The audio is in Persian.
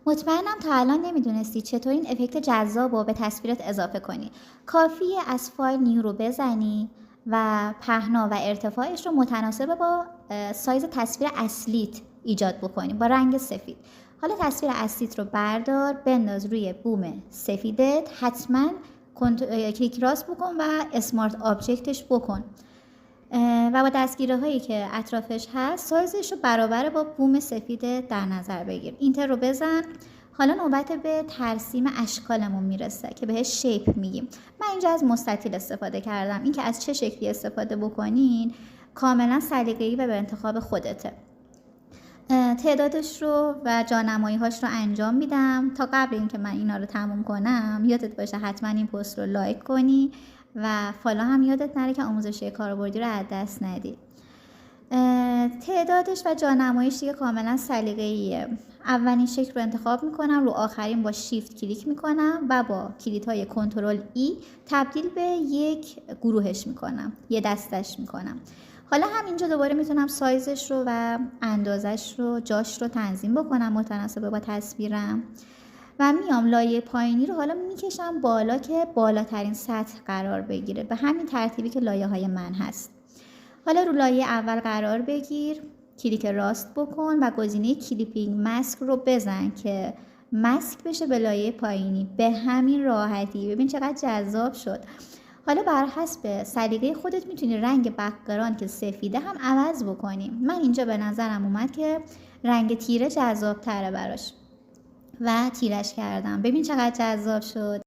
مطمئنم تا الان نمیدونستی چطور این افکت جذاب رو به تصویرت اضافه کنی. کافیه از فایل نیو رو بزنی و پهنا و ارتفاعش رو متناسب با سایز تصویر اصلیت ایجاد بکنی با رنگ سفید. حالا تصویر اصلیت رو بردار بنداز روی بوم سفیدت، حتما کلیک راست بکن و اسمارت آبجکتش بکن و با دستگیره هایی که اطرافش هست سایزش رو برابر با بوم سفید در نظر بگیر. اینتر رو بزن. حالا نوبت به ترسیم اشکالمون میرسه که بهش شیپ میگیم. من اینجا از مستطیل استفاده کردم. این که از چه شکلی استفاده بکنین کاملا سلیقه‌ای و به انتخاب خودته. تعدادش رو و جانمایی‌هاش رو انجام میدم. تا قبل اینکه من اینا رو تموم کنم یادت باشه حتما این پست رو لایک کنی و فالو هم یادت نره که آموزش کاربردی رو از دست ندی. تعدادش و جانماییش دیگه کاملا سلیقه‌ایه. اولین شکل رو انتخاب میکنم، رو آخرین با شیفت کلیک میکنم و با کلیدهای کنترل ای تبدیل به یک گروهش میکنم، یه دستش میکنم. حالا همینجا دوباره میتونم سایزش رو و اندازش رو جاش رو تنظیم بکنم متناسب با تصویرم و میام لایه پایینی رو حالا میکشم بالا که بالاترین سطح قرار بگیره به همین ترتیبی که لایه های من هست. حالا رو لایه اول قرار بگیر، کلیک راست بکن و گزینه کلیپینگ ماسک رو بزن که ماسک بشه به لایه پایینی. به همین راحتی. ببین چقدر جذاب شد. حالا بر حسب سلیقه خودت میتونی رنگ بک‌گراند که سفیده هم عوض بکنی. من اینجا به نظرم اومد که رنگ تیره جذاب تره براش و تیرش کردم. ببین چقدر جذاب شد.